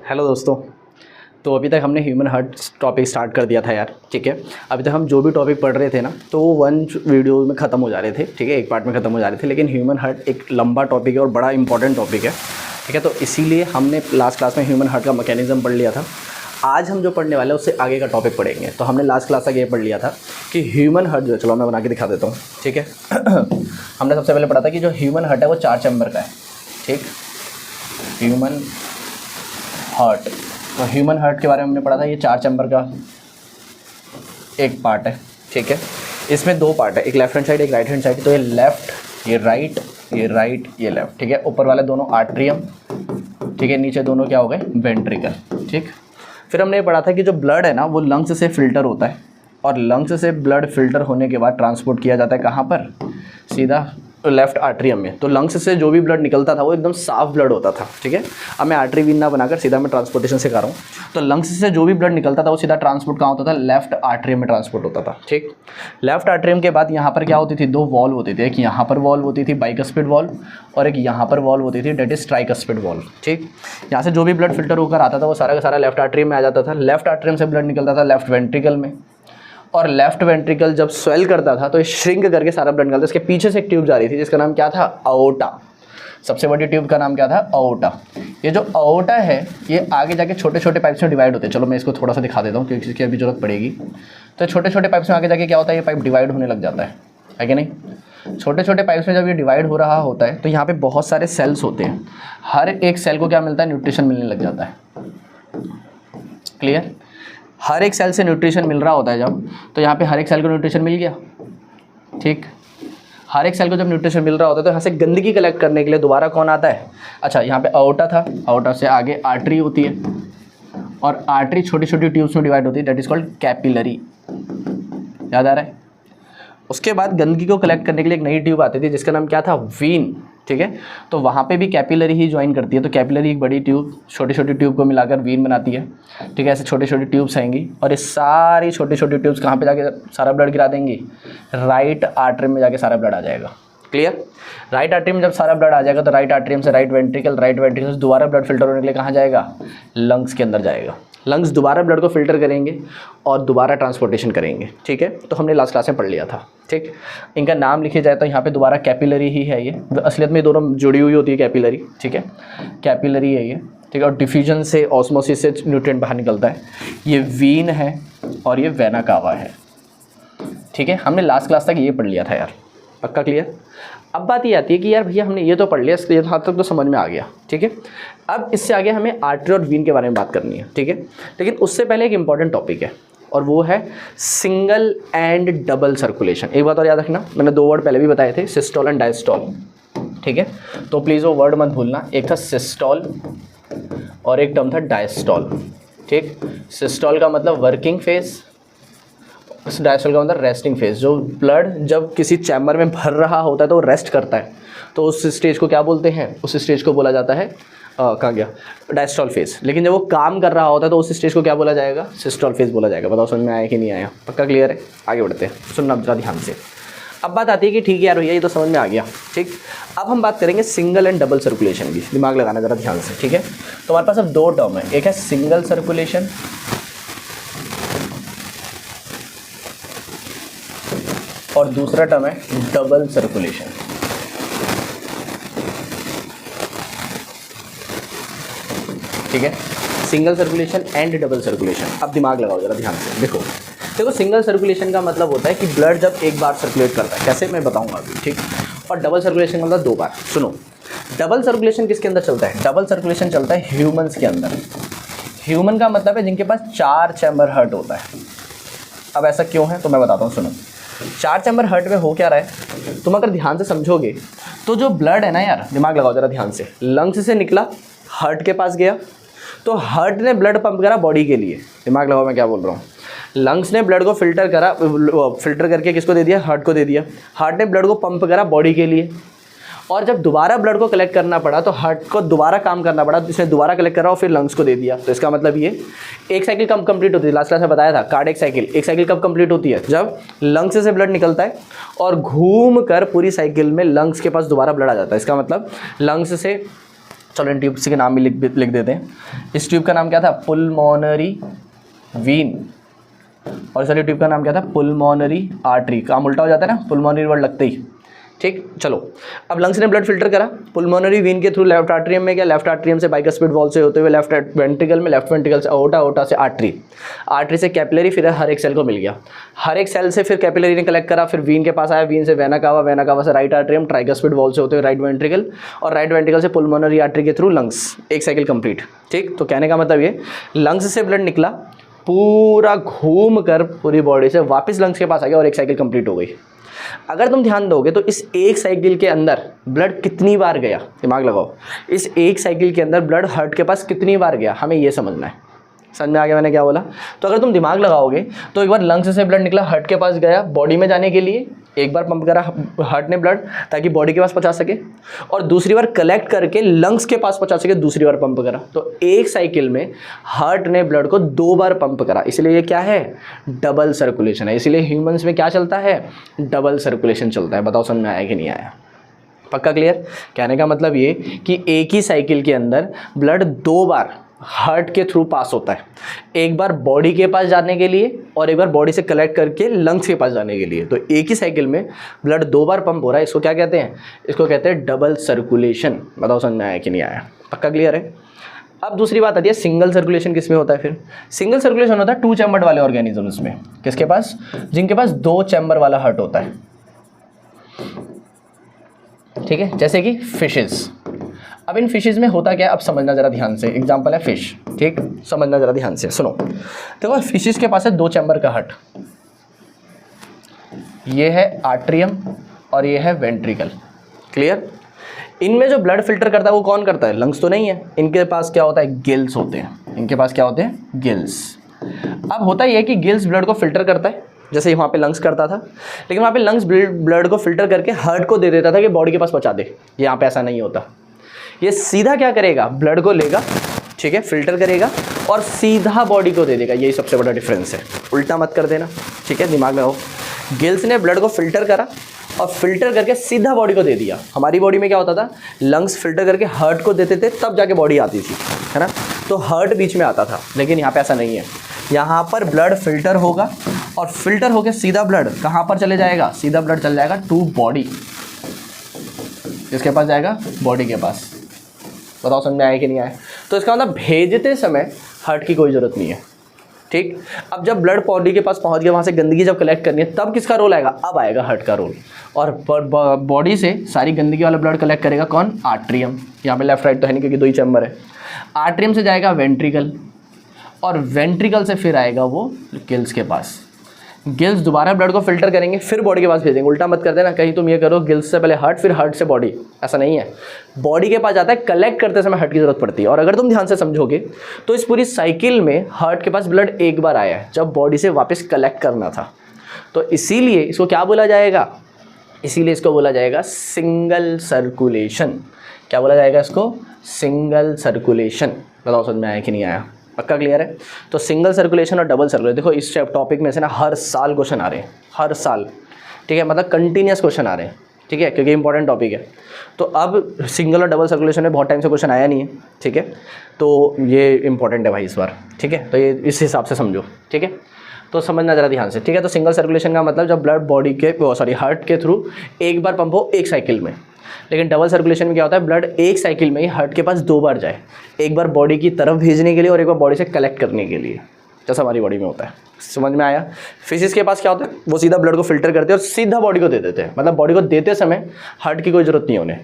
Hello दोस्तों। तो अभी तक हमने ह्यूमन हार्ट टॉपिक स्टार्ट कर दिया था यार, ठीक है। अभी तक हम जो भी टॉपिक पढ़ रहे थे ना, तो वो वन वीडियो में ख़त्म हो जा रहे थे, ठीक है, एक पार्ट में ख़त्म हो जा रहे थे। लेकिन ह्यूमन हार्ट एक लंबा टॉपिक है और बड़ा इंपॉर्टेंट टॉपिक है, ठीक है। तो इसीलिए हमने लास्ट क्लास में ह्यूमन हार्ट का मैकेनिज्म पढ़ लिया था। आज हम जो पढ़ने वाले हैं उससे आगे का टॉपिक पढ़ेंगे। तो हमने लास्ट क्लास तक ये पढ़ लिया था कि ह्यूमन हार्ट जो है, चलो मैं बना के दिखा देता हूँ, ठीक है। हमने सबसे पहले पढ़ा था कि जो ह्यूमन हार्ट है वो 4 चैम्बर का है, ठीक। ह्यूमन हार्ट, तो ह्यूमन हार्ट के बारे में हमने पढ़ा था, ये 4 चैम्बर का एक पार्ट है, ठीक है। इसमें 2 पार्ट है, एक लेफ्ट हैंड साइड एक राइट हैंड साइड। तो ये लेफ्ट, ये राइट, ये राइट, ये लेफ्ट, ठीक है। ऊपर वाले दोनों आर्ट्रियम, ठीक है, नीचे दोनों क्या हो गए, वेंट्रिकल, ठीक। फिर हमने ये पढ़ा था कि जो ब्लड है ना वो लंग्स से फिल्टर होता है, और लंग्स से ब्लड फिल्टर होने के बाद ट्रांसपोर्ट किया जाता है कहाँ पर, सीधा लेफ्ट आर्ट्रियम में। तो लंग्स से जो भी ब्लड निकलता था वो एकदम साफ ब्लड होता था, ठीक है। अब मैं आर्टरी वीन ना बनाकर सीधा मैं ट्रांसपोर्टेशन से कर रहा हूँ। तो लंग्स से जो भी ब्लड निकलता था वो सीधा ट्रांसपोर्ट कहाँ होता था, लेफ्ट आर्ट्रियम में ट्रांसपोर्ट होता था, ठीक। लेफ्ट आर्ट्रियम के बाद यहाँ पर क्या होती थी, 2 वॉल्व होती थी। एक यहाँ पर वॉल्व होती थी बाइकस्पिड वॉल्व, और एक यहाँ पर वॉल्व होती थी डेट इज ट्राइकस्पिड वॉल्व, ठीक। यहाँ से जो भी ब्लड फिल्टर होकर आता था वो सारा का सारा लेफ्ट आर्ट्रियम में आ जाता था। लेफ्ट आर्ट्रियम से ब्लड निकलता था लेफ्ट वेंट्रिकल में, और लेफ्ट वेंट्रिकल जब स्वेल करता था तो ये श्रिंक करके सारा ब्लड निकलता था। इसके पीछे से एक ट्यूब जा रही थी जिसका नाम क्या था, अओर्टा। सबसे बड़ी ट्यूब का नाम क्या था, अओर्टा। ये जो अओर्टा है ये आगे जाके छोटे छोटे पाइप्स में डिवाइड होते हैं। चलो मैं इसको थोड़ा सा दिखा देता हूँ क्योंकि इसकी अभी जरूरत पड़ेगी। तो छोटे छोटे पाइप्स में आगे जाके क्या होता है, ये पाइप डिवाइड होने लग जाता है कि नहीं। छोटे छोटे पाइप्स में जब ये डिवाइड हो रहा होता है तो यहाँ पे बहुत सारे सेल्स होते हैं। हर एक सेल को क्या मिलता है, न्यूट्रिशन मिलने लग जाता है। क्लियर। हर एक सेल से न्यूट्रिशन मिल रहा होता है जब, तो यहाँ पे हर एक सेल को न्यूट्रिशन मिल गया, ठीक। हर एक सेल को जब न्यूट्रिशन मिल रहा होता है तो यहाँ से गंदगी कलेक्ट करने के लिए दोबारा कौन आता है, अच्छा यहाँ पे अओर्टा था, अओर्टा से आगे आर्टरी होती है, और आर्टरी छोटी छोटी ट्यूब्स में डिवाइड होती है, दैट इज कॉल्ड कैपिलरी। याद आ रहा है। उसके बाद गंदगी को कलेक्ट करने के लिए एक नई ट्यूब आती थी जिसका नाम क्या था, वीन, ठीक है। तो वहाँ पे भी कैपिलरी ही ज्वाइन करती है। तो कैपिलरी एक बड़ी ट्यूब छोटी छोटी ट्यूब को मिलाकर वीन बनाती है, ठीक है। ऐसे छोटी छोटी ट्यूब्स आएंगी और ये सारी छोटी छोटी ट्यूब्स कहाँ पे जाके सारा ब्लड गिरा देंगी, राइट आर्टरी में जाके सारा ब्लड आ जाएगा। क्लियर। राइट आर्टरी में जब सारा ब्लड आ जाएगा तो राइट आर्टरी से राइट वेंट्रिकल से दोबारा ब्लड फिल्टर होने के लिए कहाँ जाएगा, लंग्स के अंदर जाएगा। लंग्स दोबारा ब्लड को फिल्टर करेंगे और दोबारा ट्रांसपोर्टेशन करेंगे, ठीक है। तो हमने लास्ट क्लास में पढ़ लिया था, ठीक। इनका नाम लिखे जाए तो यहाँ पे दोबारा कैपिलरी ही है। ये असलियत में दोनों जुड़ी हुई होती है कैपिलरी, ठीक है। कैपिलरी है ये, ठीक है। और डिफ्यूजन से ऑस्मोसिस से न्यूट्रिएंट बाहर निकलता है। ये वीन है और ये वेना कावा है, ठीक है। हमने लास्ट क्लास तक ये पढ़ लिया था यार, पक्का क्लियर। अब बात ये आती है कि यार भैया हमने ये तो पढ़ लिया, इसके यहाँ तक तो समझ में आ गया, ठीक है। अब इससे आगे हमें आर्टरी और वीन के बारे में बात करनी है, ठीक है। लेकिन उससे पहले एक इंपॉर्टेंट टॉपिक है और वो है सिंगल एंड डबल सर्कुलेशन। एक बात और याद रखना, मैंने 2 वर्ड पहले भी बताए थे, सिस्टोल एंड डायस्टोल, ठीक है। तो प्लीज़ वो वर्ड मत भूलना। एक था सिस्टोल और एक टर्म था डायस्टोल, ठीक। सिस्टोल का मतलब वर्किंग फेज, डायस्टोल का मतलब रेस्टिंग फेज। जो ब्लड जब किसी चैम्बर में भर रहा होता है तो वो रेस्ट करता है, तो उस स्टेज को क्या बोलते हैं, उस स्टेज को बोला जाता है कहाँ गया, डायस्टोल फेज। लेकिन जब वो काम कर रहा होता है तो उस स्टेज को क्या बोला जाएगा, सिस्टोल फेज बोला जाएगा। बताओ समझ में आया कि नहीं आया, पक्का क्लियर है। आगे बढ़ते हैं, सुनना जरा ध्यान से। अब बात आती है कि ठीक है यार भैया ये तो समझ में आ गया, ठीक। अब हम बात करेंगे सिंगल एंड डबल सर्कुलेशन की। दिमाग लगाना जरा ध्यान से, ठीक है। तो हमारे पास अब 2 टर्म है, एक है सिंगल सर्कुलेशन और दूसरा टर्म है डबल सर्कुलेशन, ठीक है। Single circulation and double circulation. अब दिमाग लगाओ जरा ध्यान से, देखो सिंगल सर्कुलेशन का मतलब होता है कि ब्लड जब एक बार सर्कुलेट करता है, कैसे मैं बताऊंगा अभी, ठीक। और डबल सर्कुलेशन का मतलब 2 बार। सुनो, डबल सर्कुलेशन किसके अंदर चलता है, डबल सर्कुलेशन चलता है ह्यूमंस के अंदर। ह्यूमन का मतलब है जिनके पास 4 चैम्बर हार्ट होता है। अब ऐसा क्यों है तो मैं बताता हूँ, सुनो। 4 चैम्बर हार्ट में हो क्या रहा है, तुम अगर ध्यान से समझोगे तो जो ब्लड है ना यार, दिमाग लगाओ जरा ध्यान से, लंग्स से निकला हार्ट के पास गया, तो हार्ट ने ब्लड पंप करा बॉडी के लिए। दिमाग लगाओ मैं क्या बोल रहा हूँ। लंग्स ने ब्लड को फिल्टर करा, फिल्टर करके किसको दे दिया, हार्ट को दे दिया। हार्ट ने ब्लड को पंप करा बॉडी के लिए, और जब दोबारा ब्लड को कलेक्ट करना पड़ा तो हार्ट को दोबारा काम करना पड़ा, तो इसने दोबारा कलेक्ट करा और फिर लंग्स को दे दिया। तो इसका मतलब ये एक साइकिल कब कंप्लीट होती है, लास्ट क्लास में बताया था, कार्डियक साइकिल। एक साइकिल कब कंप्लीट होती है, जब लंग्स से ब्लड निकलता है और घूम कर पूरी साइकिल में लंग्स के पास दोबारा ब्लड आ जाता है। इसका मतलब लंग्स से चलो इन ट्यूब्स के नाम भी लिख देते हैं। इस ट्यूब का नाम क्या था? पुल्मोनरी वीन। और इस वाली ट्यूब का नाम क्या था? पुल्मोनरी आर्टरी। काम उल्टा हो जाता है ना पुल्मोनरी वर्ड लगते ही, ठीक। चलो अब लंग्स ने ब्लड फिल्टर करा पुल्मोनरी वीन के थ्रू लेफ्ट आर्ट्रियम में गया, लेफ्ट आर्ट्रियम से बाइकस्पिड वॉल से होते हुए लेफ्ट वेंट्रिकल में, लेफ्ट वेंट्रिकल से अओर्टा, अओर्टा से आर्टरी, आर्टरी से कैपिलरी, फिर हर एक सेल को मिल गया। हर एक सेल से फिर कैपिलरी ने कलेक्ट करा, फिर वीन के पास आया, वीन से वेना कावा, वेना कावा से राइट आर्ट्रियम, ट्राइगस्पिड वॉल से होते हुए राइट वेंट्रिकल, और राइट वेंट्रिकल से पुल्मोनरी आर्टरी के थ्रू लंग्स। एक साइकिल कंप्लीट, ठीक। तो कहने का मतलब ये लंग्स से ब्लड निकला, पूरा घूम कर पूरी बॉडी से वापस लंग्स के पास आ गया और एक साइकिल कंप्लीट हो गई। अगर तुम ध्यान दोगे तो इस एक साइकिल के अंदर ब्लड कितनी बार गया, दिमाग लगाओ, इस एक साइकिल के अंदर ब्लड हार्ट के पास कितनी बार गया, हमें ये समझना है। समझ में आ गया मैंने क्या बोला? तो अगर तुम दिमाग लगाओगे तो एक बार लंग्स से ब्लड निकला, हार्ट के पास गया बॉडी में जाने के लिए, एक बार पंप करा हार्ट ने ब्लड ताकि बॉडी के पास पहुंचा सके, और दूसरी बार कलेक्ट करके लंग्स के पास पहुंचा सके, दूसरी बार पंप करा। तो एक साइकिल में हार्ट ने ब्लड को 2 बार पंप करा, इसलिए ये क्या है? डबल सर्कुलेशन है। इसलिए ह्यूमंस में क्या चलता है? डबल सर्कुलेशन चलता है। बताओ समझ में आया कि नहीं आया? पक्का क्लियर? कहने का मतलब ये कि एक ही साइकिल के अंदर ब्लड 2 बार हार्ट के थ्रू पास होता है, एक बार बॉडी के पास जाने के लिए और एक बार बॉडी से कलेक्ट करके लंग्स के पास जाने के लिए। तो एक ही साइकिल में ब्लड 2 बार पंप हो रहा है, इसको क्या कहते हैं? इसको कहते हैं डबल सर्कुलेशन। बताओ समझ में आया कि नहीं आया? पक्का क्लियर है? अब दूसरी बात आती है सिंगल सर्कुलेशन किस में होता है? फिर सिंगल सर्कुलेशन होता है 2 चैम्बर वाले ऑर्गेनिजम्स में। किसके पास? जिनके पास 2 चैम्बर वाला हार्ट होता है, ठीक है, जैसे कि फिशेस। अब इन फिशेस में होता क्या है अब समझना जरा ध्यान से। एग्जांपल है फिश, ठीक, समझना जरा ध्यान से, सुनो। देखो फिशेस के पास है 2 चैम्बर का हार्ट, ये है आर्ट्रियम और ये है वेंट्रिकल। क्लियर? इनमें जो ब्लड फिल्टर करता है वो कौन करता है? लंग्स तो नहीं है, इनके पास क्या होता है? गिल्स होते हैं। इनके पास क्या होते हैं? गिल्स। अब होता यह है कि गिल्स ब्लड को फिल्टर करता है, जैसे वहाँ पे लंग्स करता था, लेकिन वहाँ पे लंग्स ब्लड को फिल्टर करके हार्ट को दे देता था कि बॉडी के पास पहुँचा दे। यहाँ पे ऐसा नहीं होता, ये सीधा क्या करेगा? ब्लड को लेगा, ठीक है, फिल्टर करेगा और सीधा बॉडी को दे देगा। यही सबसे बड़ा डिफरेंस है, उल्टा मत कर देना, ठीक है, दिमाग में हो। गिल्स ने ब्लड को फिल्टर करा और फिल्टर करके सीधा बॉडी को दे दिया। हमारी बॉडी में क्या होता था? लंग्स फिल्टर करके हार्ट को देते थे, तब जाके बॉडी आती थी, है ना? तो हार्ट बीच में आता था, लेकिन यहाँ पे ऐसा नहीं है। यहाँ पर ब्लड फिल्टर होगा और फिल्टर होकर सीधा ब्लड कहाँ पर चले जाएगा? सीधा ब्लड चल जाएगा टू बॉडी। किसके पास जाएगा? बॉडी के पास। बताओ समझ में आया कि नहीं आया? तो इसका मतलब भेजते समय हार्ट की कोई ज़रूरत नहीं है, ठीक। अब जब ब्लड बॉडी के पास पहुंच गया, वहाँ से गंदगी जब कलेक्ट करनी है, तब किसका रोल आएगा? अब आएगा हार्ट का रोल। और बॉडी से सारी गंदगी वाला ब्लड कलेक्ट करेगा कौन? आर्ट्रियम। यहाँ पे लेफ्ट राइट तो है नहीं क्योंकि 2 ही चैम्बर है। आर्ट्रियम से जाएगा वेंट्रिकल और वेंट्रिकल से फिर आएगा वो गिल्स के पास। गिल्स दोबारा ब्लड को फिल्टर करेंगे, फिर बॉडी के पास भेजेंगे। उल्टा मत कर देना, कहीं तुम ये करो गिल्स से पहले हार्ट फिर हार्ट से बॉडी, ऐसा नहीं है। बॉडी के पास जाता है, कलेक्ट करते समय हार्ट की ज़रूरत पड़ती है। और अगर तुम ध्यान से समझोगे तो इस पूरी साइकिल में हार्ट के पास ब्लड एक बार आया है, जब बॉडी से वापस कलेक्ट करना था। तो इसीलिए इसको क्या बोला जाएगा? इसीलिए इसको बोला जाएगा सिंगल सर्कुलेशन। क्या बोला जाएगा इसको? Single circulation. बताओ समझ में आया कि नहीं आया? पक्का क्लियर है? तो सिंगल सर्कुलेशन और डबल सर्कुलेशन, देखो इस टॉपिक में से ना हर साल क्वेश्चन आ रहे हैं, हर साल, ठीक है, मतलब कंटिन्यूस क्वेश्चन आ रहे हैं, ठीक है, क्योंकि इंपॉर्टेंट टॉपिक है। तो अब सिंगल और डबल सर्कुलेशन में बहुत टाइम से क्वेश्चन आया नहीं है, ठीक है, तो ये इंपॉर्टेंट है भाई इस बार, ठीक है। तो ये इस हिसाब से समझो, ठीक है। तो समझना ज़रा ध्यान से, ठीक है। तो सिंगल सर्कुलेशन का मतलब जब ब्लड बॉडी के हार्ट के थ्रू एक बार पंप हो एक साइकिल में। लेकिन डबल सर्कुलेशन में क्या होता है? ब्लड एक साइकिल में ही हार्ट के पास 2 बार जाए, एक बार बॉडी की तरफ भेजने के लिए और एक बार बॉडी से कलेक्ट करने के लिए, जैसा हमारी बॉडी में होता है। समझ में आया? फिजिक्स के पास क्या होता है? वो सीधा ब्लड को फिल्टर करते हैं और सीधा बॉडी को दे देते हैं। मतलब बॉडी को देते समय हार्ट की कोई ज़रूरत नहीं उन्हें,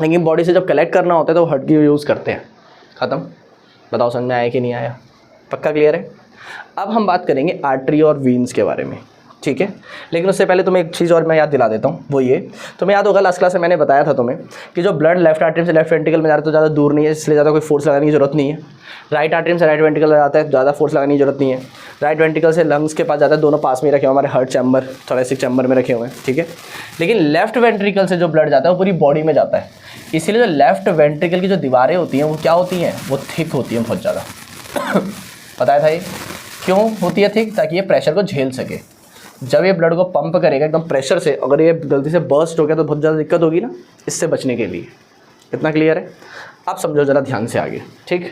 लेकिन बॉडी से जब कलेक्ट करना होता है तो हार्ट की यूज़ करते हैं। ख़त्म। बताओ समझ में आया कि नहीं आया? पक्का क्लियर है? अब हम बात करेंगे आर्टरी और वीन्स के बारे में, ठीक है। लेकिन उससे पहले तुम्हें एक चीज़ और मैं याद दिला देता हूँ, वो ये, तुम्हें याद होगा लास्ट क्लास में मैंने बताया था तुम्हें कि जो ब्लड लेफ्ट आर्टरी से लेफ्ट वेंट्रिकल में जा रहा है तो ज़्यादा दूर नहीं है, इसलिए ज़्यादा कोई फोर्स लगाने की जरूरत नहीं है। राइट आर्टरी से राइट वेंट्रिकल जाता है, ज़्यादा फोर्स लगाने की जरूरत नहीं है। राइट वेंट्रिकल से लंग्स के पास जाता है, दोनों पास में रखे हुए, हमारे हार्ट चैम्बर थोरेसिक चैम्बर में रखे हुए हैं, ठीक है। लेकिन लेफ्ट वेंट्रिकल से जो ब्लड जाता है वो पूरी बॉडी में जाता है, इसीलिए जो लेफ्ट वेंट्रिकल की जो दीवारें होती हैं वो क्या होती हैं? वो थिक होती हैं बहुत ज़्यादा। बताया था ये क्यों होती है थिक? ताकि ये प्रेशर को झेल सके। जब ये ब्लड को पंप करेगा एकदम प्रेशर से, अगर ये गलती से बर्स्ट हो गया तो बहुत ज़्यादा दिक्कत होगी ना, इससे बचने के लिए। इतना क्लियर है? अब समझो ज़रा ध्यान से आगे, ठीक।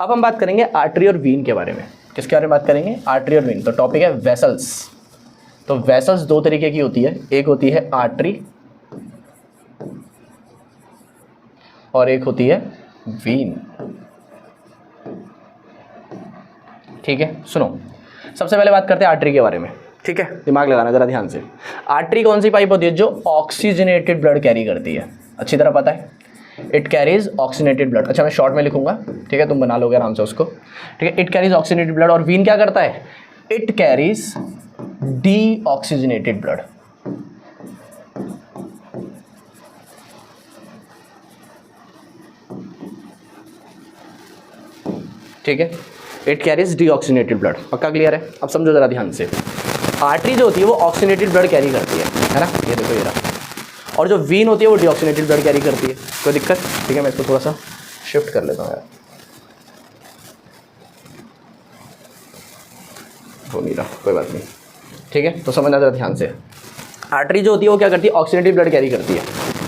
अब हम बात करेंगे आर्टरी और वीन के बारे में। किसके बारे में बात करेंगे? आर्टरी और वीन। तो टॉपिक है वेसल्स। तो वेसल्स दो तरीके की होती है, एक होती है आर्टरी और एक होती है वीन, ठीक है। सुनो, सबसे पहले बात करते हैं आर्टरी के बारे में, ठीक है। दिमाग लगाना जरा ध्यान से। आर्टरी कौन सी पाइप होती है? जो ऑक्सीजनेटेड ब्लड कैरी करती है, अच्छी तरह पता है, इट कैरीज ऑक्सीजनेटेड ब्लड। अच्छा मैं शॉर्ट में लिखूंगा, ठीक है, तुम बना लोगे आराम से उसको, ठीक है। It carries oxygenated blood. और वीन क्या करता है? It carries deoxygenated blood. ठीक है, इट कैरीज डीऑक्सीजनेटेड ब्लड। पक्का क्लियर है? अब समझो जरा ध्यान से। आर्टरी जो होती है वो ऑक्सीजनेटेड ब्लड कैरी करती है ना, ये देखो ये रहा। और जो वीन होती है वो डीऑक्सीजनेटेड ब्लड कैरी करती है। कोई दिक्कत? ठीक है, मैं इसको थोड़ा सा शिफ्ट कर लेता हूँ यार, हो नहीं रहा, कोई बात नहीं, ठीक है। तो समझना जरा ध्यान से। आर्टरी जो होती है वो क्या करती है? ऑक्सीजनेटेड ब्लड कैरी करती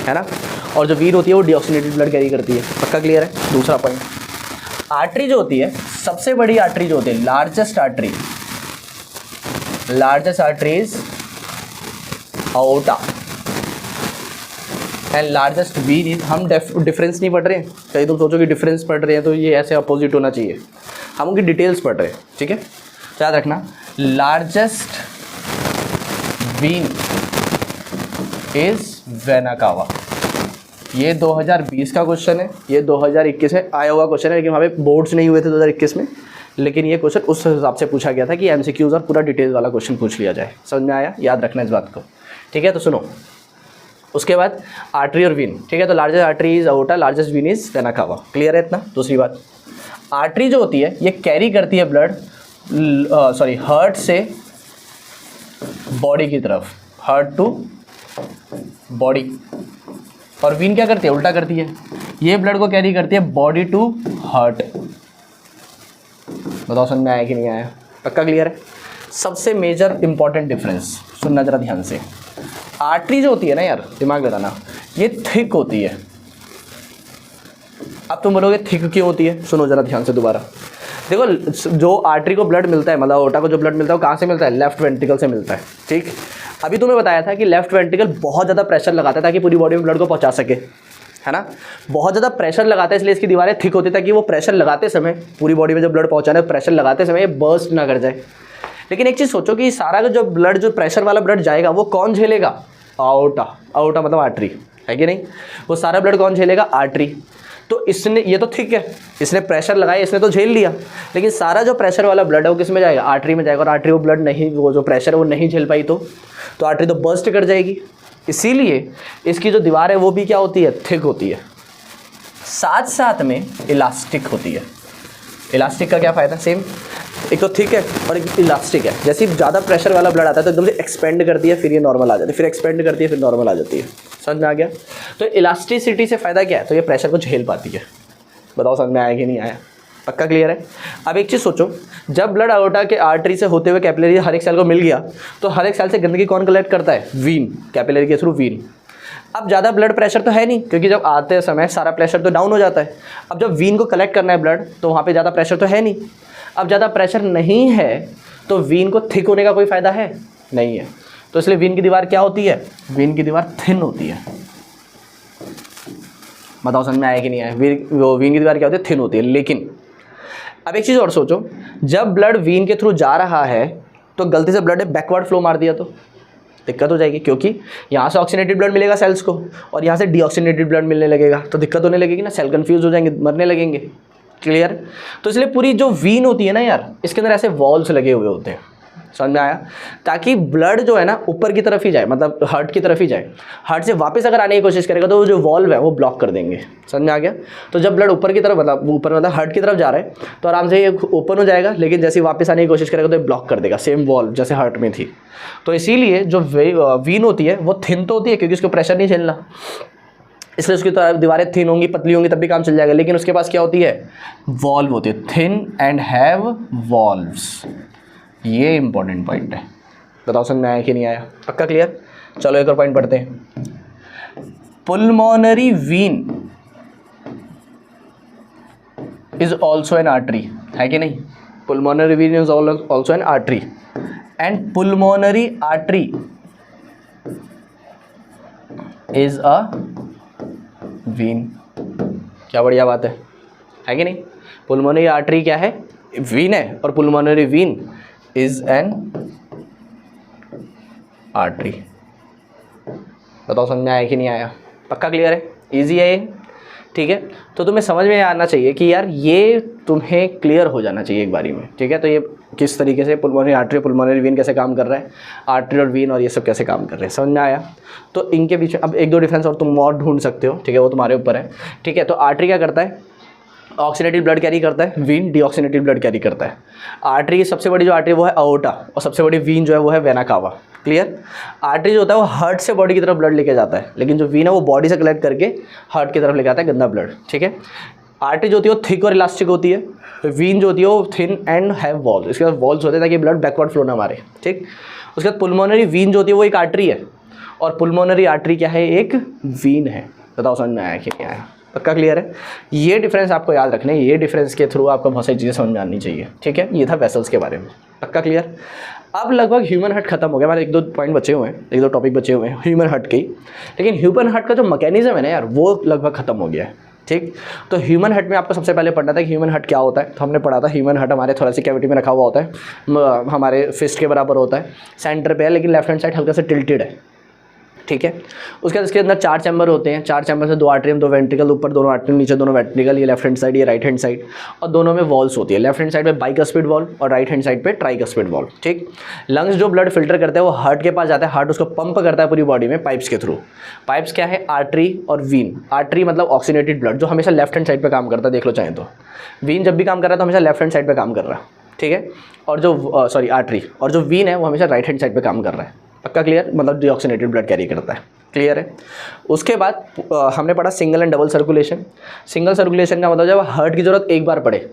है ना। और जो वीन होती है वो डीऑक्सीजनेटेड ब्लड कैरी करती है। पक्का क्लियर है? दूसरा पॉइंट, आर्टरी जो होती है, सबसे बड़ी आर्टरी जो होती है, largest artery is aorta and largest vein is, हम डिफरेंस नहीं पढ़ रहे हैं, कहीं तुम सोचो कि डिफरेंस पढ़ रहे हैं तो ये ऐसे अपोजिट होना चाहिए, हम उनकी डिटेल्स पढ़ रहे हैं, ठीक है। याद रखना, लार्जेस्ट वीन इज वेना कावा। ये 2020 का क्वेश्चन है, ये 2021 में आया हुआ क्वेश्चन है, लेकिन वहाँ पे बोर्ड्स नहीं हुए थे 2021 में, लेकिन ये क्वेश्चन उस हिसाब से पूछा गया था कि एमसीक्यूज और पूरा डिटेल्स वाला क्वेश्चन पूछ लिया जाए। समझ में आया? याद रखना इस बात को, ठीक है। तो सुनो, उसके बाद आर्टरी और वीन, ठीक है। तो largest artery is aorta, largest vein is vena cava. Clear है इतना? दूसरी बात, आर्टरी जो होती है ये कैरी करती है ब्लड, हार्ट से बॉडी की तरफ, हार्ट टू बॉडी। और वीन क्या करती है? उल्टा करती है, ये ब्लड को कैरी करती है बॉडी टू हार्ट। बताओ समझ में आया कि नहीं आया? पक्का क्लियर है? सबसे मेजर इंपॉर्टेंट डिफरेंस सुनना जरा ध्यान से। आर्टरी जो होती है ना यार, दिमाग लगाना, ये थिक होती है। अब तुम बोलोगे थिक क्यों होती है? सुनो जरा ध्यान से दोबारा। देखो, जो आर्टरी को ब्लड मिलता है, मतलब aorta को जो ब्लड मिलता है वो कहाँ से मिलता है? लेफ्ट वेंट्रिकल से मिलता है, ठीक। अभी तुम्हें बताया था कि लेफ्ट वेंट्रिकल बहुत ज़्यादा प्रेशर लगाता है ताकि पूरी बॉडी में ब्लड को पहुँचा सके, है ना। बहुत ज़्यादा प्रेशर लगाता है, इसलिए इसकी दीवारें थिक होती है ताकि वो प्रेशर लगाते समय, पूरी बॉडी में जो ब्लड पहुँचाना है, प्रेशर लगाते समय ये बर्स्ट ना कर जाए। लेकिन एक चीज़ सोचो कि सारा जो ब्लड, जो प्रेशर वाला ब्लड जाएगा वो कौन झेलेगा? aorta मतलब आर्टरी, है कि नहीं? वो सारा ब्लड कौन झेलेगा? आर्टरी। तो इसने, ये तो ठीक है, इसने प्रेशर लगाया, इसने तो झेल लिया, लेकिन सारा जो प्रेशर वाला ब्लड है वो किस में जाएगा? आर्टरी में जाएगा। और आर्टरी वो ब्लड नहीं, वो जो प्रेशर है वो नहीं झेल पाई तो आर्टरी तो बर्स्ट कर जाएगी। इसीलिए इसकी जो दीवार है वो भी क्या होती है? थिक होती है, साथ साथ में इलास्टिक होती है। इलास्टिक का क्या फ़ायदा? सेम, एक तो थिक है और एक इलास्टिक है। जैसे ही ज़्यादा प्रेशर वाला ब्लड आता है तो एकदम से एक्सपेंड करती है, फिर ये नॉर्मल आ जाती है, फिर एक्सपेंड करती है, फिर नॉर्मल आ जाती है। समझ में आ गया? तो इलास्टिसिटी से फ़ायदा क्या है? तो ये प्रेशर को झेल पाती है। बताओ समझ में आया कि नहीं आया? पक्का क्लियर है? अब एक चीज़ सोचो, जब ब्लड aorta के आर्टरी से होते हुए कैपिलरी हर एक सेल को मिल गया, तो हर एक सेल से गंदगी कौन कलेक्ट करता है? वीन, कैपिलरी के थ्रू वीन। अब ज़्यादा ब्लड प्रेशर तो है नहीं, क्योंकि जब आते समय सारा प्रेशर तो डाउन हो जाता है। अब जब वीन को कलेक्ट करना है ब्लड, तो वहाँ पे ज़्यादा प्रेशर तो है नहीं। अब ज़्यादा प्रेशर नहीं है तो वीन को थिक होने का कोई फ़ायदा है? नहीं है। तो इसलिए वीन की दीवार क्या होती है? वीन की दीवार थिन होती है। बताओ समझ में आया कि नहीं आया? वीन की दीवार क्या होती है? थिन होती है। लेकिन अब एक चीज़ और सोचो, जब ब्लड वीन के थ्रू जा रहा है तो गलती से ब्लड ने बैकवर्ड फ्लो मार दिया तो दिक्कत हो जाएगी, क्योंकि यहाँ से ऑक्सीजनेटेड ब्लड मिलेगा सेल्स को और यहाँ से डीऑक्सीजनेटेड ब्लड मिलने लगेगा, तो दिक्कत होने लगेगी ना, सेल कंफ्यूज हो जाएंगे, मरने लगेंगे। क्लियर? तो इसलिए पूरी जो वीन होती है ना यार, इसके अंदर ऐसे वॉल्व्स लगे हुए होते हैं। समझ में आया? ताकि ब्लड जो है ना ऊपर की तरफ ही जाए, मतलब हार्ट की तरफ ही जाए। हार्ट से वापस अगर आने की कोशिश करेगा तो वो जो वॉल्व है वो ब्लॉक कर देंगे। समझ में आ गया? तो जब ब्लड वीन की तरफ, मतलब हार्ट की तरफ जा रहा है तो आराम से ये ओपन हो जाएगा, लेकिन जैसे वापस आने की कोशिश करेगा तो ये ब्लॉक कर देगा, सेम वॉल्व जैसे हार्ट में थी। तो इसीलिए जो वीन होती है वो थिन तो होती है, क्योंकि उसको प्रेशर नहीं झेलना, इसलिए उसकी तो दीवारें थिन होंगी, पतली होंगी, तब भी काम चल जाएगा। लेकिन उसके पास क्या होती है? वॉल्व होती है, थिन एंड हैव वॉल्व्स। ये इंपॉर्टेंट पॉइंट है। बताओ समझ में आया कि नहीं आया? पक्का क्लियर? चलो एक और पॉइंट पढ़ते हैं। Pulmonary vein is also an artery, है कि नहीं? Pulmonary vein is also an artery and pulmonary artery is a vein. क्या बढ़िया बात है कि नहीं? पुल्मोनरी आर्टरी क्या है? वेन है, और पुल्मोनरी वेन इज एन आर्टरी। बताओ समझ में आया कि नहीं आया? पक्का क्लियर है? इजी है ये, ठीक है? तो तुम्हें समझ में आना चाहिए कि यार ये तुम्हें क्लियर हो जाना चाहिए एक बारी में, ठीक है? तो ये किस तरीके से पुल्मोनरी आर्टरी, पुल्मोनरी वेन कैसे काम कर रहा है, आर्टरी और वेन और ये सब कैसे काम कर रहे हैं, समझ में आया? तो इनके बीच में अब एक दो डिफरेंस और तुम और ढूंढ सकते हो, ठीक है? वो तुम्हारे ऊपर है, ठीक है? तो आर्टरी क्या करता है? ऑक्सीडेटिव ब्लड कैरी करता है, वीन डीऑक्सीनेटिव ब्लड कैरी करता है। आर्टरी की सबसे बड़ी जो आर्टरी वो है अओर्टा, और सबसे बड़ी वीन जो है वो है वेना कावा। क्लियर? आर्टरी जो होता है वो हार्ट से बॉडी की तरफ ब्लड लेके जाता है, लेकिन जो वीन है वो बॉडी से कलेक्ट करके हार्ट की तरफ लेके आता है गंदा ब्लड, ठीक है? आर्टरी जो होती है वो थिक और इलास्टिक होती है, वीन जो होती है वो थिन एंड हैव वॉल्स, इसके बाद वॉल्स होते हैं ताकि ब्लड बैकवर्ड फ्लो ना मारे, ठीक? उसके बाद पुल्मोनरी वीन जो होती है वो एक आर्टरी है, और पुल्मोनरी आर्टरी क्या है? एक वीन है। बताओ समझ में आया कि नहीं आया? पक्का क्लियर है? ये डिफरेंस आपको याद रखना है, ये डिफरेंस के थ्रू आपको बहुत सारी चीज़ें समझ में आनी चाहिए, ठीक है? ये था वेसल्स के बारे में। पक्का क्लियर? अब लगभग ह्यूमन हार्ट खत्म हो गया, हमारे एक दो पॉइंट बचे हुए हैं, एक दो टॉपिक बचे हुए हैं ह्यूमन हार्ट के, लेकिन ह्यूमन हार्ट का जो मैकेनिज्म है ना यार वो लगभग खत्म हो गया है, ठीक? तो ह्यूमन हार्ट में आपको सबसे पहले पढ़ना था कि ह्यूमन हार्ट क्या होता है। तो हमने पढ़ा था ह्यूमन हार्ट हमारे थोड़ा सी कैविटी में रखा हुआ होता है, हमारे फिस्ट के बराबर होता है, सेंटर पे है, लेकिन लेफ्ट हैंड साइड हल्का सा टिल्टेड है, ठीक है? उसके बाद इसके अंदर 4 चैम्बर होते हैं, 4 चैम्बर से 2 आर्टरियम 2 वेंट्रिकल, ऊपर दोनों आर्टरियम नीचे दोनों वेंट्रिकल, ये लेफ्ट हैंड साइड ये राइट हैंड साइड, और दोनों में वॉल्स होती है, लेफ्ट हैंड साइड पे बाइकस्पिड वॉल और राइट हैंड साइड पे ट्राइकस्पिड वॉल, ठीक? लंग्स जो ब्लड फिल्टर करता है वो हार्ट के पास जाता है, हार्ट उसको पंप करता है पूरी बॉडी में पाइप्स के थ्रू। पाइप्स क्या है? आर्टरी और वीन। आर्टरी मतलब ऑक्सीनेटेड ब्लड जो हमेशा लेफ्ट हैंड साइड पर काम करता है, देख लो चाहें तो। वीन जब भी काम कर रहा है तो हमेशा लेफ्ट हैंड साइड पर काम कर रहा है, ठीक है? और जो आर्टरी और जो वीन है वो हमेशा राइट हैंड साइड पर काम कर रहा है। पक्का क्लियर? मतलब डीऑक्सीनेटेड ब्लड कैरी करता है। क्लियर है? उसके बाद हमने पढ़ा single and double circulation. Single circulation का मतलब जब हार्ट की ज़रूरत एक बार पड़े,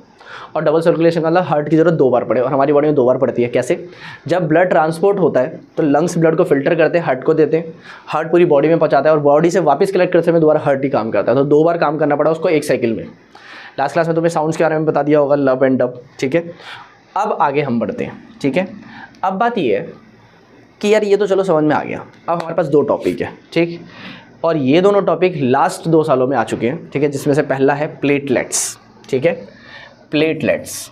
और डबल सर्कुलेशन का मतलब हार्ट की ज़रूरत 2 बार पड़े, और हमारी बॉडी में 2 बार पड़ती है। कैसे? जब ब्लड ट्रांसपोर्ट होता है तो लंग्स ब्लड को फिल्टर करते हैं, हार्ट को देते हैं, हार्ट पूरी बॉडी में पहुंचाता है, और बॉडी से वापस कलेक्ट करते हुए दोबारा हार्ट ही काम करता है। तो 2 बार काम करना पड़ा उसको एक साइकिल में। लास्ट क्लास में तुम्हें साउंड्स के बारे में बता दिया होगा, लब एंड डब, ठीक है? अब आगे हम बढ़ते हैं, ठीक है? अब बात ये है कि यार ये तो चलो समझ में आ गया, अब हमारे पास 2 टॉपिक है, ठीक? और ये दोनों टॉपिक लास्ट 2 सालों में आ चुके हैं, ठीक है? जिसमें से पहला है प्लेटलेट्स, ठीक है? प्लेटलेट्स,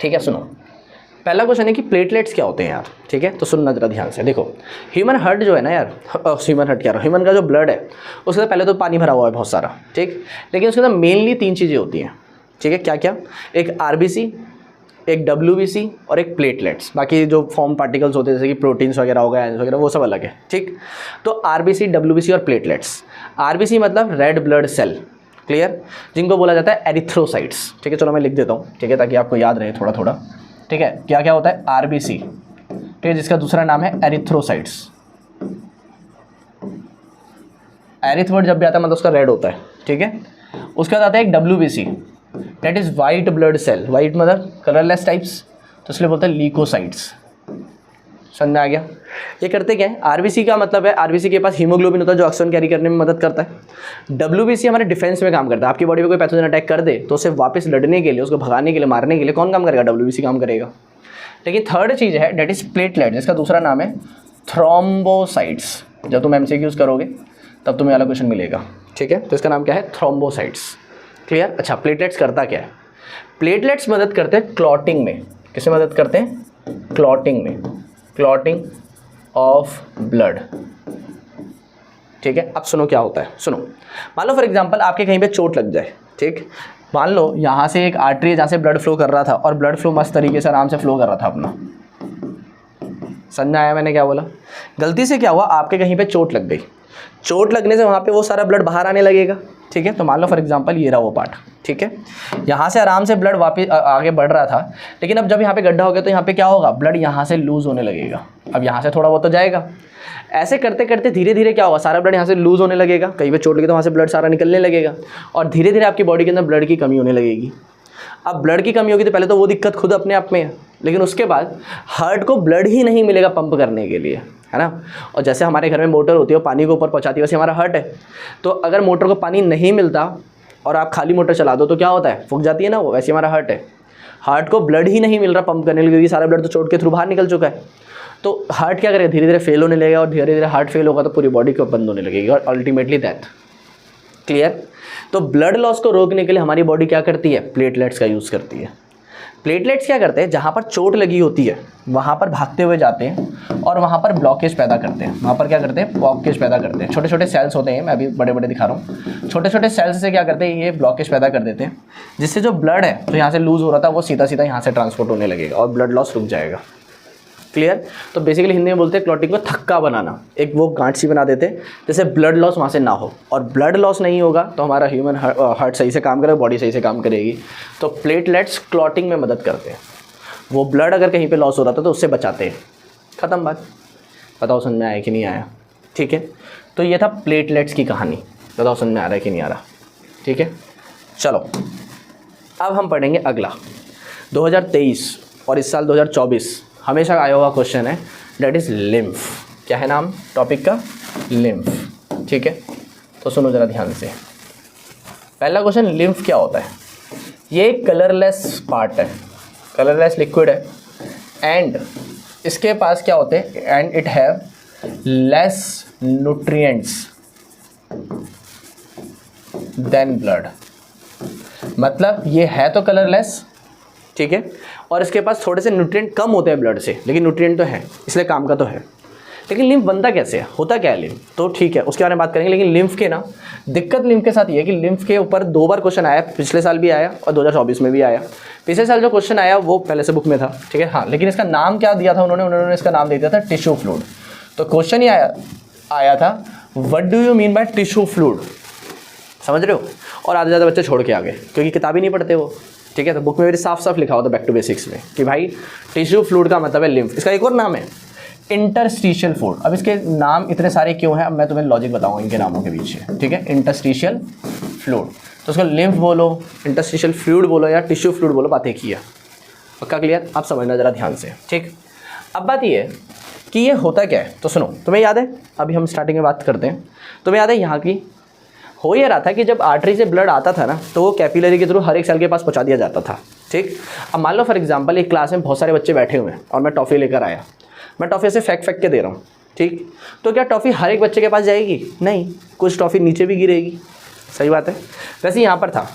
ठीक है? सुनो, पहला क्वेश्चन है कि प्लेटलेट्स क्या होते हैं यार, ठीक है? तो सुनना जरा ध्यान से। देखो ह्यूमन हार्ट जो है ना यार, ह्यूमन हार्ट क्या रहा, ह्यूमन का जो ब्लड है उसके पहले तो पानी भरा हुआ है बहुत सारा, ठीक? लेकिन उसके अंदर मेनली 3 चीज़ें होती हैं, ठीक है? क्या क्या? एक आरबीसी, एक WBC और एक प्लेटलेट्स। बाकी जो फॉर्म पार्टिकल्स होते हैं जैसे कि प्रोटीन्स वगैरह हो गए, आयंस वगैरह, वो सब अलग है, ठीक? तो आरबीसी, WBC और प्लेटलेट्स। आरबीसी मतलब रेड ब्लड सेल, क्लियर? जिनको बोला जाता है एरिथ्रोसाइट्स, ठीक है? चलो मैं लिख देता हूँ, ठीक है? ताकि आपको याद रहे थोड़ा थोड़ा, ठीक है? क्या क्या होता है? आरबीसी, ठीक है? जिसका दूसरा नाम है एरिथ्रोसाइट्स। एरिथ वर्ड जब भी आता है मतलब उसका रेड होता है, ठीक है? उसके बाद आता है एक WBC, that is white blood cell. White मतलब कलरलेस टाइप्स, तो इसलिए बोलते हैं लीकोसाइट्स। समझ में आ गया? ये करते क्या है? आरबीसी का मतलब है आरबीसी के पास हीमोग्लोबिन होता है जो ऑक्सीजन कैरी करने में मदद करता है। WBC हमारे डिफेंस में काम करता है। आपकी बॉडी में कोई पैथोजन अटैक कर दे तो उसे वापस लड़ने के लिए, उसको भगाने के लिए, मारने के लिए कौन काम करेगा? WBC काम करेगा। लेकिन थर्ड चीज़ है डेट इज प्लेटलेट, जिसका दूसरा नाम है थ्रोम्बोसाइट्स। जब तुम MCQs करोगे तब तुम्हें वाला क्वेश्चन मिलेगा, ठीक है? तो इसका नाम क्या है? थ्रोम्बोसाइट्स। क्लियर? अच्छा, प्लेटलेट्स करता क्या है? प्लेटलेट्स मदद करते हैं क्लॉटिंग में। किसमें मदद करते हैं? क्लॉटिंग में, क्लॉटिंग ऑफ ब्लड, ठीक है? अब सुनो क्या होता है, सुनो। मान लो फॉर एग्जांपल आपके कहीं पे चोट लग जाए, ठीक? मान लो यहाँ से एक आर्टरी है जहाँ से ब्लड फ्लो कर रहा था, और ब्लड फ्लो मस्त तरीके से आराम से फ्लो कर रहा था अपना। समझ आया मैंने क्या बोला? गलती से क्या हुआ, आपके कहीं पे चोट लग गई। चोट लगने से वहाँ पे वो सारा ब्लड बाहर आने लगेगा, ठीक है? तो मान लो फॉर एग्जांपल ये रहा वो पार्ट, ठीक है? यहाँ से आराम से ब्लड वापस आगे बढ़ रहा था, लेकिन अब जब यहाँ पे गड्ढा हो गया तो यहाँ पे क्या होगा? ब्लड यहाँ से लूज़ होने लगेगा। अब यहाँ से थोड़ा बहुत तो जाएगा। ऐसे करते करते धीरे धीरे क्या होगा? सारा ब्लड यहाँ से लूज़ होने लगेगा। कहीं पे चोट लगी तो वहाँ से ब्लड सारा निकलने लगेगा, और धीरे धीरे आपकी बॉडी के अंदर ब्लड की कमी होने लगेगी। अब ब्लड की कमी होगी तो पहले तो वो दिक्कत खुद अपने आप में है, लेकिन उसके बाद हार्ट को ब्लड ही नहीं मिलेगा पंप करने के लिए, है ना। और जैसे हमारे घर में मोटर होती है वो पानी को ऊपर पहुंचाती है, वैसे हमारा हार्ट है। तो अगर मोटर को पानी नहीं मिलता और आप खाली मोटर चला दो तो क्या होता है, फूक जाती है ना वो, वैसे हमारा हार्ट है। हार्ट को ब्लड ही नहीं मिल रहा पंप करने के लिए, क्योंकि सारा ब्लड तो चोट के थ्रू बाहर निकल चुका है। तो हार्ट क्या करेगा, धीरे धीरे फेल होने लगेगा, और धीरे धीरे हार्ट फेल होगा तो पूरी बॉडी को बंद होने लगेगी और अल्टीमेटली डेथ। क्लियर। तो ब्लड लॉस को रोकने के लिए हमारी बॉडी क्या करती है, प्लेटलेट्स का यूज़ करती है। प्लेटलेट्स क्या करते हैं, जहाँ पर चोट लगी होती है वहाँ पर भागते हुए जाते हैं और वहाँ पर ब्लॉकेज पैदा करते हैं। वहाँ पर क्या करते हैं, ब्लॉकेज पैदा करते हैं। छोटे छोटे सेल्स होते हैं, मैं अभी बड़े बड़े दिखा रहा हूँ। छोटे छोटे सेल्स से क्या करते हैं, ये ब्लॉकेज पैदा कर देते हैं, जिससे जो ब्लड है जो यहाँ से लूज़ हो रहा था वो सीधा सीधा यहाँ से ट्रांसपोर्ट होने लगेगा और ब्लड लॉस रुक जाएगा। क्लियर। तो बेसिकली हिंदी में बोलते हैं क्लॉटिंग को थक्का बनाना, एक वो गांठ सी बना देते हैं जैसे ब्लड लॉस वहाँ से ना हो। और ब्लड लॉस नहीं होगा तो हमारा ह्यूमन हार्ट सही से काम करेगा, बॉडी सही से काम करेगी। तो प्लेटलेट्स क्लॉटिंग में मदद करते हैं। वो ब्लड अगर कहीं पे लॉस हो रहा था तो उससे बचाते हैं। ख़त्म बात। बताओ समझ में आया कि नहीं आया। ठीक है, तो ये था प्लेटलेट्स की कहानी। बताओ समझ में आ रहा है कि नहीं आ रहा। ठीक है, चलो अब हम पढ़ेंगे अगला 2023 और इस साल 2024 हमेशा आया हुआ क्वेश्चन है, डेट इज़ लिम्फ। क्या है नाम टॉपिक का, लिम्फ। ठीक है, तो सुनो ज़रा ध्यान से। पहला क्वेश्चन, लिम्फ क्या होता है। ये कलरलेस पार्ट है, कलरलेस लिक्विड है, एंड इसके पास क्या होते हैं, and it have less nutrients than blood. मतलब ये है तो कलरलेस, ठीक है, और इसके पास थोड़े से न्यूट्रिएंट कम होते हैं ब्लड से, लेकिन न्यूट्रिएंट तो है, इसलिए काम का तो है। लेकिन लिम्फ बनता कैसे है, होता क्या है लिम्फ, तो ठीक है उसके बारे में बात करेंगे। लेकिन लिम्फ के ना दिक्कत लिम्फ के साथ ये है कि लिम्फ के ऊपर 2 बार क्वेश्चन आया, पिछले साल भी आया और 2024 में भी आया। पिछले साल जो क्वेश्चन आया वो पहले से बुक में था, ठीक है, हाँ, लेकिन इसका नाम क्या दिया था उन्होंने इसका नाम दे दिया था टिश्यू फ्लूइड। तो क्वेश्चन ही आया था, what do you mean by tissue fluid, समझ रहे हो। और आधे ज़्यादा बच्चे छोड़ के आ गए क्योंकि किताब ही नहीं पढ़ते वो, ठीक है। तो बुक में मेरे साफ साफ लिखा होता बैक टू बेसिक्स में कि भाई टिश्यू फ्लूइड का मतलब है लिम्फ। इसका एक और नाम है इंटरस्टिशियल फ्लूइड। अब इसके नाम इतने सारे क्यों हैं, अब मैं तुम्हें लॉजिक बताऊंगा इनके नामों के पीछे, ठीक है। इंटरस्टिशियल फ्लूइड, तो उसको लिम्फ बोलो, इंटरस्टिशियल फ्लूइड बोलो या टिश्यू फ्लूइड बोलो, बात एक ही है। पक्का क्लियर, आप समझना जरा ध्यान से, ठीक। अब बात ये है कि ये होता क्या है, तो सुनो, तुम्हें याद है, अभी हम स्टार्टिंग में बात करते हैं, तुम्हें याद है यहाँ की हो ये रहा था कि जब आर्टरी से ब्लड आता था ना तो वो कैपिलरी के थ्रू हर एक सेल के पास पहुंचा दिया जाता था, ठीक। अब मान लो फॉर एग्जांपल एक क्लास में बहुत सारे बच्चे बैठे हुए हैं और मैं टॉफ़ी लेकर आया, मैं टॉफ़ी ऐसे फेंक के दे रहा हूँ, ठीक। तो क्या टॉफ़ी हर एक बच्चे के पास जाएगी, नहीं, कुछ टॉफ़ी नीचे भी गिरेगी, सही बात है। वैसे यहाँ पर था,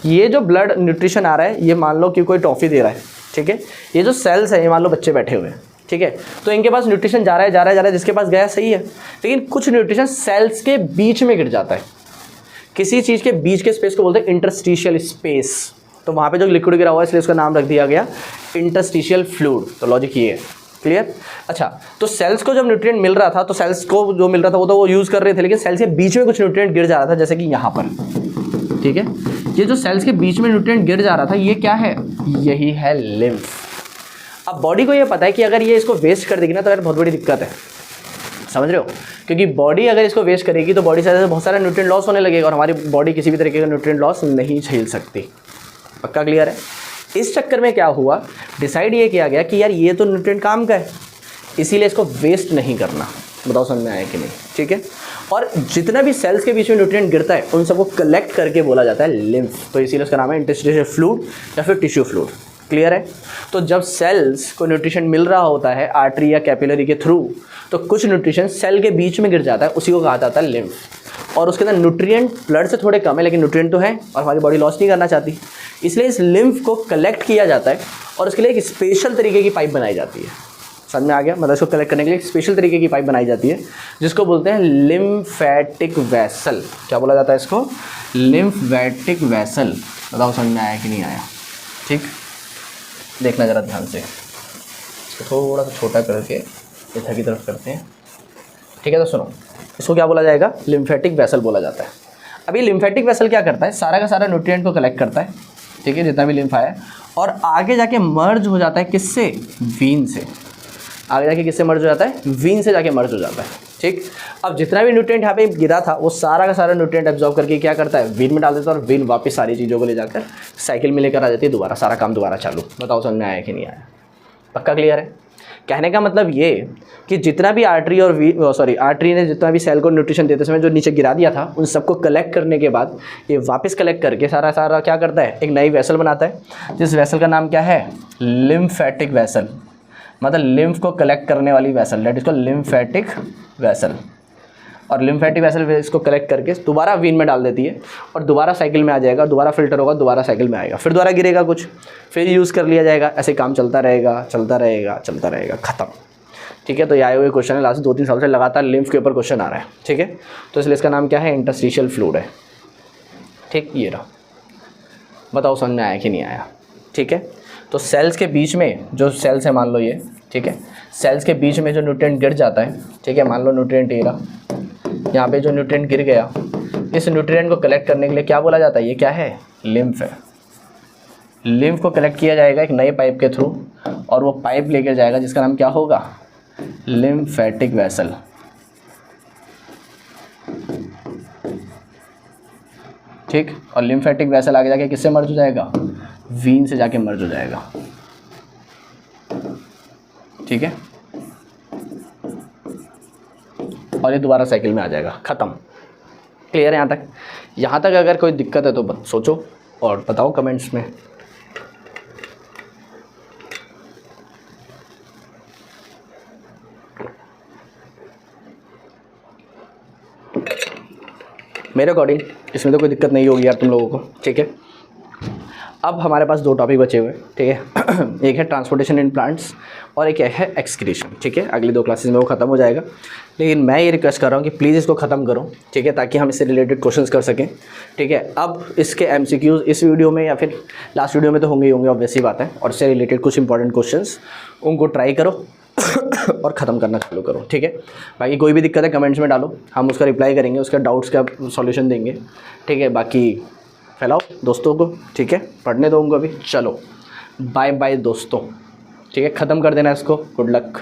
ये जो ब्लड न्यूट्रिशन आ रहा है ये मान लो कि कोई टॉफ़ी दे रहा है, ठीक है। ये जो सेल्स है ये मान लो बच्चे बैठे हुए हैं, ठीक है, तो इनके पास न्यूट्रिशन जा रहा है, जिसके पास गया सही है, लेकिन कुछ न्यूट्रिशन सेल्स के बीच में गिर जाता है। किसी चीज़ के बीच के स्पेस को बोलते हैं इंटरस्टिशियल स्पेस। तो वहाँ पे जो लिक्विड गिरा हुआ है इसलिए उसका नाम रख दिया गया इंटरस्टिशियल फ्लूइड। तो लॉजिक ये है, क्लियर। अच्छा, तो सेल्स को जब न्यूट्रिएंट मिल रहा था तो सेल्स को जो मिल रहा था वो तो वो यूज़ कर रहे थे, लेकिन सेल्स के बीच में कुछ न्यूट्रिएंट गिर जा रहा था, जैसे कि यहाँ पर, ठीक है। ये जो सेल्स के बीच में न्यूट्रिएंट गिर जा रहा था ये क्या है, यही है लिम्फ। अब बॉडी को ये पता है कि अगर ये इसको वेस्ट कर देगी ना तो यार बहुत बड़ी दिक्कत है, समझ रहे हो, क्योंकि बॉडी अगर इसको वेस्ट करेगी तो बॉडी से बहुत सारा न्यूट्रिएंट लॉस होने लगेगा और हमारी बॉडी किसी भी तरीके का न्यूट्रिएंट लॉस नहीं झेल सकती। पक्का क्लियर है। इस चक्कर में क्या हुआ, डिसाइड ये किया गया कि यार ये तो न्यूट्रिएंट काम का है, इसीलिए इसको वेस्ट नहीं करना। बताओ समझ में आया कि नहीं, ठीक है। और जितना भी सेल्स के बीच में न्यूट्रिएंट गिरता है उन सबको कलेक्ट करके बोला जाता है लिम्फ। तो इसीलिए उसका नाम है इंटरस्टिशियल फ्लूइड या फिर टिश्यू फ्लूइड। क्लियर है। तो जब सेल्स को न्यूट्रिशन मिल रहा होता है आर्टरी या कैपिलरी के थ्रू तो कुछ न्यूट्रिशन सेल के बीच में गिर जाता है, उसी को कहा जाता है लिम्फ। और उसके अंदर न्यूट्रिएंट ब्लड से थोड़े कम है लेकिन न्यूट्रिएंट तो है और हमारी बॉडी लॉस नहीं करना चाहती, इसलिए इस लिम्फ को कलेक्ट किया जाता है और उसके लिए एक स्पेशल तरीके की पाइप बनाई जाती है। समझ में आ गया, मतलब इसको कलेक्ट करने के लिए एक स्पेशल तरीके की पाइप बनाई जाती है जिसको बोलते हैं लिम्फेटिक वेसल। क्या बोला जाता है इसको, लिम्फेटिक वेसल। बताओ समझ में आया कि नहीं आया, ठीक। देखना ज़रा ध्यान से, इसको थोड़ा सा छोटा करके इधर की तरफ करते हैं, ठीक है। तो सुनो, इसको क्या बोला जाएगा, लिम्फेटिक वेसल बोला जाता है। अभी लिम्फेटिक वेसल क्या करता है, सारा का सारा न्यूट्रिएंट को कलेक्ट करता है, ठीक है, जितना भी लिम्फ आया, और आगे जाके मर्ज हो जाता है किससे, वीन से। आगे जाके किससे मर्ज हो जाता है, वीन से जाके मर्ज हो जाता है, ठीक। अब जितना भी न्यूट्रिएंट यहाँ पे गिरा था वो सारा का सारा न्यूट्रिएंट एब्जॉर्ब करके क्या करता है, वीन में डाल देता है और वीन वापस सारी चीज़ों को ले जाकर साइकिल में लेकर आ जाती है दोबारा, सारा काम दोबारा चालू। बताओ समझ में आया कि नहीं आया, पक्का क्लियर है। कहने का मतलब ये कि जितना भी आर्टरी और आर्टरी ने जितना भी सेल को न्यूट्रिशन देते समय जो नीचे गिरा दिया था, उन सबको कलेक्ट करने के बाद ये वापस कलेक्ट करके सारा क्या करता है, एक नई वेसल बनाता है, जिस वेसल का नाम क्या है, लिम्फेटिक वेसल, मतलब लिम्फ को कलेक्ट करने वाली vessel, that is called lymphatic vessel. और लिम्फेटिक वेसल इसको कलेक्ट करके दोबारा वीन में डाल देती है और दोबारा साइकिल में आ जाएगा, दोबारा फिल्टर होगा, दोबारा साइकिल में आएगा, फिर दोबारा गिरेगा कुछ, फिर यूज़ कर लिया जाएगा, ऐसे काम चलता रहेगा, ख़त्म। ठीक है, तो ये आए हुए क्वेश्चन है, लास्ट 2-3 साल से लगातार लिम्फ के ऊपर क्वेश्चन आ रहा है। ठीक है, तो इसलिए इसका नाम क्या है, इंटरस्टिशियल फ्लूइड है। ठीक, ये रहा, बताओ समझ में आया कि नहीं आया। ठीक है, तो सेल्स के बीच में जो सेल्स है, मान लो ये, ठीक है, सेल्स के बीच में जो न्यूट्रिएंट गिर जाता है, ठीक है, मान लो न्यूट्रिएंट ये रहा, यहाँ पे जो न्यूट्रिएंट गिर गया, इस न्यूट्रिएंट को कलेक्ट करने के लिए क्या बोला जाता है, ये क्या है, लिम्फ है। लिम्फ को कलेक्ट किया जाएगा एक नए पाइप के थ्रू, और वो पाइप लेकर जाएगा जिसका नाम क्या होगा, लिम्फेटिक वेसल। ठीक, और लिम्फेटिक वेसल आगे जाके किससे मर्ज हो जाएगा, वीन से जाके मर्ज हो जाएगा। ठीक है, और ये दोबारा साइकिल में आ जाएगा, ख़त्म। क्लियर है यहाँ तक? यहाँ तक अगर कोई दिक्कत है तो सोचो और बताओ कमेंट्स में। मेरे अकॉर्डिंग इसमें तो कोई दिक्कत नहीं होगी यार तुम लोगों को। ठीक है, अब हमारे पास 2 टॉपिक बचे हुए हैं। ठीक है, एक है ट्रांसपोर्टेशन इन प्लांट्स और एक है एक्सक्रीशन। ठीक है, अगली 2 क्लासेस में वो ख़त्म हो जाएगा, लेकिन मैं ये रिक्वेस्ट कर रहा हूँ कि प्लीज़ इसको ख़त्म करो। ठीक है, ताकि हम इससे रिलेटेड क्वेश्चंस कर सकें। ठीक है, अब इसके MCQs इस वीडियो में या फिर लास्ट वीडियो में तो होंगे ही होंगे, ऑब्वियस ही बात है, और इससे रिलेटेड कुछ इंपॉर्टेंट क्वेश्चंस उनको ट्राई करो और ख़त्म करना चालू करो। ठीक है, बाकी कोई भी दिक्कत है कमेंट्स में डालो, हम उसका रिप्लाई करेंगे, उसका डाउट्स का सॉल्यूशन देंगे। ठीक है, बाकी फैलाओ दोस्तों को। ठीक है, पढ़ने दो उनको अभी। चलो बाय बाय दोस्तों। ठीक है, ख़त्म कर देना इसको। Good luck.